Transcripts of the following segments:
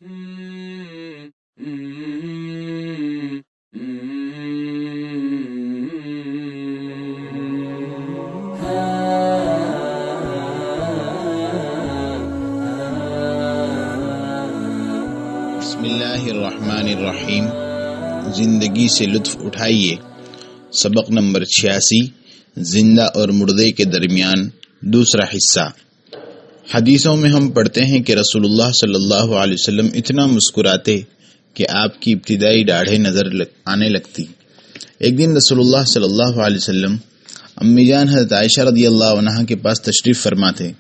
بسم اللہ الرحمن الرحیم۔ زندگی سے لطف اٹھائیے۔ سبق نمبر 86، زندہ اور مردے کے درمیان، دوسرا حصہ۔ حدیثوں میں ہم پڑھتے ہیں کہ رسول اللہ صلی اللہ علیہ وسلم اتنا مسکراتے کہ آپ کی ابتدائی داڑھیں نظر آنے لگتی۔ ایک دن رسول اللہ صلی اللہ علیہ وسلم امی جان حضرت عائشہ رضی اللہ عنہا کے پاس تشریف فرما تھے۔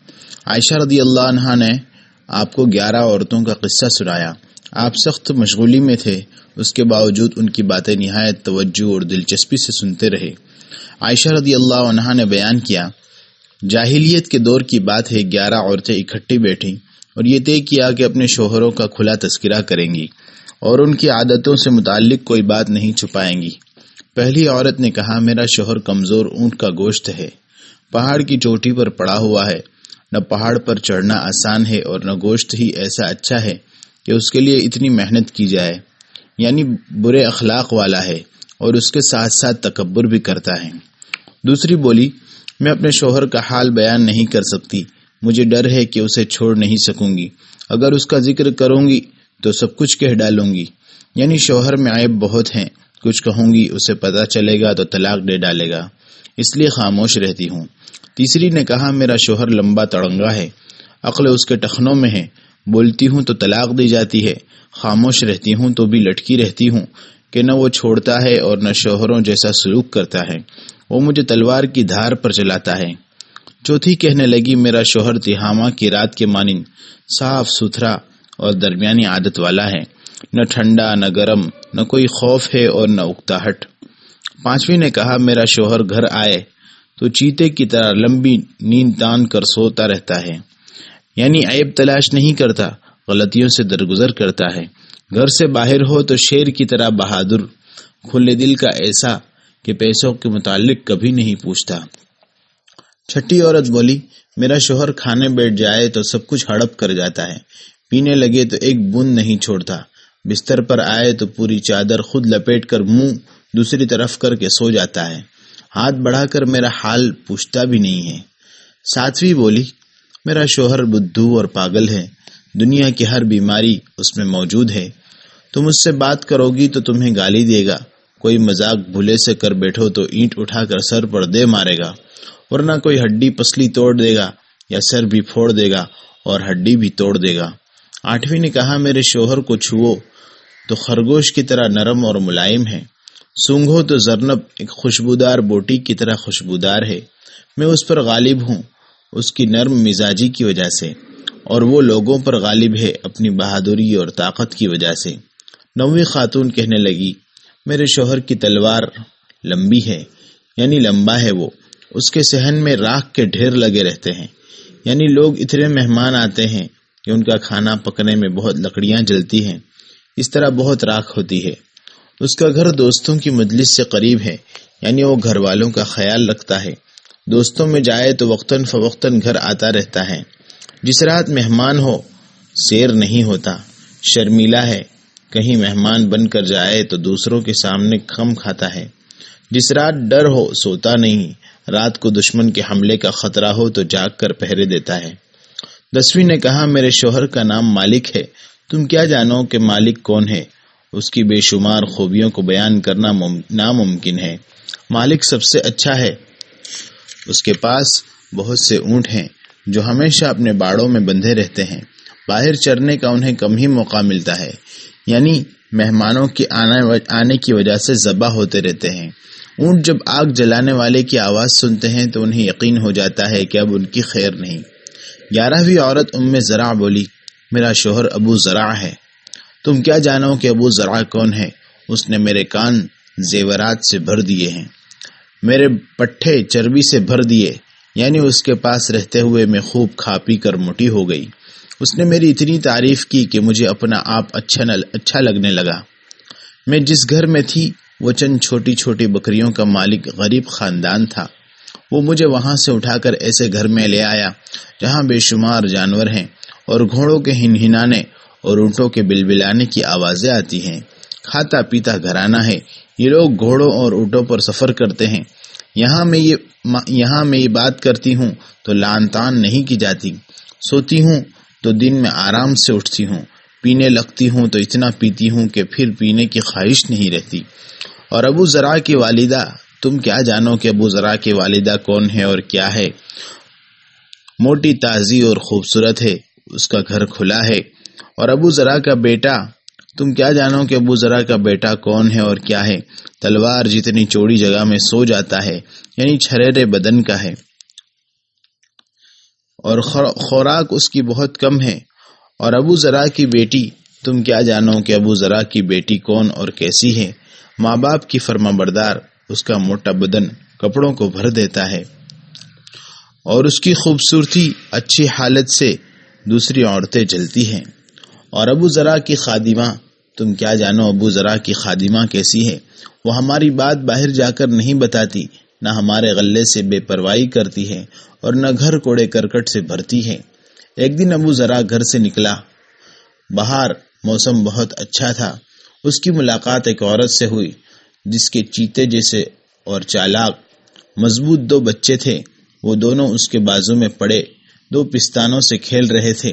عائشہ رضی اللہ عنہا نے آپ کو 11 عورتوں کا قصہ سنایا۔ آپ سخت مشغولی میں تھے، اس کے باوجود ان کی باتیں نہایت توجہ اور دلچسپی سے سنتے رہے۔ عائشہ رضی اللہ عنہا نے بیان کیا، جاہلیت کے دور کی بات ہے، 11 عورتیں اکٹھی بیٹھیں اور یہ طے کیا کہ اپنے شوہروں کا کھلا تذکرہ کریں گی اور ان کی عادتوں سے متعلق کوئی بات نہیں چھپائیں گی۔ پہلی عورت نے کہا، میرا شوہر کمزور اونٹ کا گوشت ہے، پہاڑ کی چوٹی پر پڑا ہوا ہے، نہ پہاڑ پر چڑھنا آسان ہے اور نہ گوشت ہی ایسا اچھا ہے کہ اس کے لیے اتنی محنت کی جائے، یعنی برے اخلاق والا ہے اور اس کے ساتھ ساتھ تکبر بھی کرتا ہے۔ دوسری بولی، میں اپنے شوہر کا حال بیان نہیں کر سکتی، مجھے ڈر ہے کہ اسے چھوڑ نہیں سکوں گی، اگر اس کا ذکر کروں گی تو سب کچھ کہہ ڈالوں گی، یعنی شوہر میں عیب بہت ہیں، کچھ کہوں گی اسے پتہ چلے گا تو طلاق دے ڈالے گا، اس لیے خاموش رہتی ہوں۔ تیسری نے کہا، میرا شوہر لمبا تڑنگا ہے، عقل اس کے ٹخنوں میں ہے، بولتی ہوں تو طلاق دی جاتی ہے، خاموش رہتی ہوں تو بھی لٹکی رہتی ہوں کہ نہ وہ چھوڑتا ہے اور نہ شوہروں جیسا سلوک کرتا ہے، وہ مجھے تلوار کی دھار پر چلاتا ہے۔ چوتھی کہنے لگی، میرا شوہر تہامہ کی رات کے مانند صاف ستھرا اور درمیانی عادت والا ہے، نہ ٹھنڈا نہ گرم، نہ کوئی خوف ہے اور نہ اکتاہٹ۔ پانچویں نے کہا، میرا شوہر گھر آئے تو چیتے کی طرح لمبی نیند تان کر سوتا رہتا ہے، یعنی عیب تلاش نہیں کرتا، غلطیوں سے درگزر کرتا ہے، گھر سے باہر ہو تو شیر کی طرح بہادر، کھلے دل کا ایسا کہ پیسوں کے متعلق کبھی نہیں پوچھتا۔ چھٹی عورت بولی، میرا شوہر کھانے بیٹھ جائے تو سب کچھ ہڑپ کر جاتا ہے، پینے لگے تو ایک بوند نہیں چھوڑتا، بستر پر آئے تو پوری چادر خود لپیٹ کر منہ دوسری طرف کر کے سو جاتا ہے، ہاتھ بڑھا کر میرا حال پوچھتا بھی نہیں ہے۔ ساتویں بولی، میرا شوہر بدھو اور پاگل ہے، دنیا کی ہر بیماری اس میں موجود ہے، تم اس سے بات کرو گی تو تمہیں گالی دے گا، کوئی مذاق بھولے سے کر بیٹھو تو اینٹ اٹھا کر سر پر دے مارے گا، ورنہ کوئی ہڈی پسلی توڑ دے گا یا سر بھی پھوڑ دے گا اور ہڈی بھی توڑ دے گا۔ آٹھویں نے کہا، میرے شوہر کو چھوؤ تو خرگوش کی طرح نرم اور ملائم ہے، سونگھو تو زرنب ایک خوشبودار بوٹی کی طرح خوشبودار ہے، میں اس پر غالب ہوں اس کی نرم مزاجی کی وجہ سے، اور وہ لوگوں پر غالب ہے اپنی بہادری اور طاقت کی وجہ سے۔ نویں خاتون کہنے لگی، میرے شوہر کی تلوار لمبی ہے، یعنی لمبا ہے وہ، اس کے صحن میں راکھ کے ڈھیر لگے رہتے ہیں، یعنی لوگ اتنے مہمان آتے ہیں کہ ان کا کھانا پکنے میں بہت لکڑیاں جلتی ہیں، اس طرح بہت راکھ ہوتی ہے۔ اس کا گھر دوستوں کی مجلس سے قریب ہے، یعنی وہ گھر والوں کا خیال رکھتا ہے، دوستوں میں جائے تو وقتاً فوقتاً گھر آتا رہتا ہے، جس رات مہمان ہو سیر نہیں ہوتا، شرمیلا ہے، کہیں مہمان بن کر جائے تو دوسروں کے سامنے کم کھاتا ہے، جس رات ڈر ہو سوتا نہیں، رات کو دشمن کے حملے کا خطرہ ہو تو جاگ کر پہرے دیتا ہے۔ 10ویں نے کہا، میرے شوہر کا نام مالک ہے، تم کیا جانو کہ مالک کون ہے، اس کی بے شمار خوبیوں کو بیان کرنا ناممکن ہے۔ مالک سب سے اچھا ہے، اس کے پاس بہت سے اونٹ ہیں جو ہمیشہ اپنے باڑوں میں بندھے رہتے ہیں، باہر چرنے کا انہیں کم ہی موقع ملتا ہے، یعنی مہمانوں کے آنے کی وجہ سے ذبح ہوتے رہتے ہیں۔ اونٹ جب آگ جلانے والے کی آواز سنتے ہیں تو انہیں یقین ہو جاتا ہے کہ اب ان کی خیر نہیں۔ 11ویں عورت ام زرع بولی، میرا شوہر ابو زرع ہے، تم کیا جانو کہ ابو زرع کون ہے، اس نے میرے کان زیورات سے بھر دیے ہیں، میرے پٹھے چربی سے بھر دیے، یعنی اس کے پاس رہتے ہوئے میں خوب کھا پی کر موٹی ہو گئی، اس نے میری اتنی تعریف کی کہ مجھے اپنا آپ اچھا لگنے لگا۔ میں جس گھر میں تھی وہ چند چھوٹی چھوٹی بکریوں کا مالک غریب خاندان تھا، وہ مجھے وہاں سے اٹھا کر ایسے گھر میں لے آیا جہاں بے شمار جانور ہیں اور گھوڑوں کے ہنہنانے اور اونٹوں کے بلبلانے کی آوازیں آتی ہیں۔ کھاتا پیتا گھرانہ ہے، یہ لوگ گھوڑوں اور اونٹوں پر سفر کرتے ہیں۔ یہاں میں یہ بات کرتی ہوں تو لعن طعن نہیں کی جاتی، سوتی ہوں تو دن میں آرام سے اٹھتی ہوں، پینے لگتی ہوں تو اتنا پیتی ہوں کہ پھر پینے کی خواہش نہیں رہتی۔ اور ابو زرع کی والدہ، تم کیا جانو کہ ابو زرع کی والدہ کون ہے اور کیا ہے؟ موٹی تازی اور خوبصورت ہے، اس کا گھر کھلا ہے۔ اور ابو زرع کا بیٹا، تم کیا جانو کہ ابو زرع کا بیٹا کون ہے اور کیا ہے؟ تلوار جتنی چوڑی جگہ میں سو جاتا ہے، یعنی چھریرے بدن کا ہے، اور خوراک اس کی بہت کم ہے۔ اور ابو زرع کی بیٹی، تم کیا جانو کہ ابو زرع کی بیٹی کون اور کیسی ہے؟ ماں باپ کی فرما بردار، اس کا موٹا بدن کپڑوں کو بھر دیتا ہے، اور اس کی خوبصورتی اچھی حالت سے دوسری عورتیں جلتی ہیں۔ اور ابو زرع کی خادمہ، تم کیا جانو ابو زرع کی خادمہ کیسی ہے؟ وہ ہماری بات باہر جا کر نہیں بتاتی، نہ ہمارے غلے سے بے پرواہی کرتی ہے اور نہ گھر کوڑے کرکٹ سے بھرتی ہے۔ ایک دن ابو زرع گھر سے نکلا، باہر موسم بہت اچھا تھا۔ اس کی ملاقات ایک عورت سے ہوئی جس کے چیتے جیسے اور چالاک مضبوط 2 بچے تھے۔ وہ دونوں اس کے بازو میں پڑے 2 پستانوں سے کھیل رہے تھے۔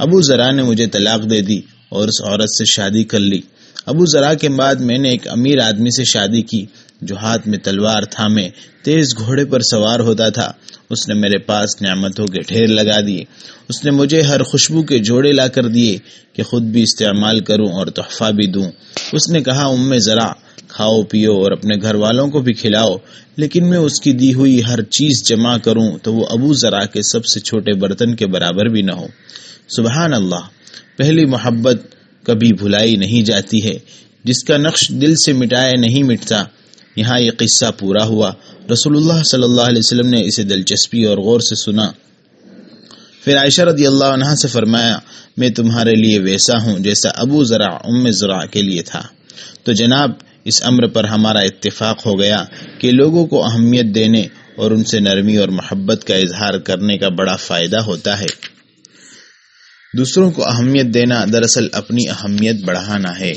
ابو زرع نے مجھے طلاق دے دی اور اس عورت سے شادی کر لی۔ ابو زرع کے بعد میں نے ایک امیر آدمی سے شادی کی جو ہاتھ میں تلوار تھامے تیز گھوڑے پر سوار ہوتا تھا۔ اس نے میرے پاس نعمتوں کے ڈھیر لگا دیے۔ اس نے مجھے ہر خوشبو کے جوڑے لا کر دیے کہ خود بھی استعمال کروں اور تحفہ بھی دوں۔ اس نے کہا، زرع کھاؤ پیو اور اپنے گھر والوں کو بھی کھلاؤ، لیکن میں اس کی دی ہوئی ہر چیز جمع کروں تو وہ ابو زرع کے سب سے چھوٹے برتن کے برابر بھی نہ ہو۔ سبحان اللہ، پہلی محبت کبھی بھلائی نہیں جاتی ہے، جس کا نقش دل سے مٹائے نہیں مٹتا۔ یہاں یہ قصہ پورا ہوا۔ رسول اللہ صلی اللہ علیہ وسلم نے اسے دلچسپی اور غور سے سنا۔ پھر عائشہ رضی اللہ عنہا سے فرمایا، میں تمہارے لیے ویسا ہوں جیسا ابو زرع زرع کے لیے تھا۔ تو جناب، اس امر پر ہمارا اتفاق ہو گیا کہ لوگوں کو اہمیت دینے اور ان سے نرمی اور محبت کا اظہار کرنے کا بڑا فائدہ ہوتا ہے۔ دوسروں کو اہمیت دینا دراصل اپنی اہمیت بڑھانا ہے۔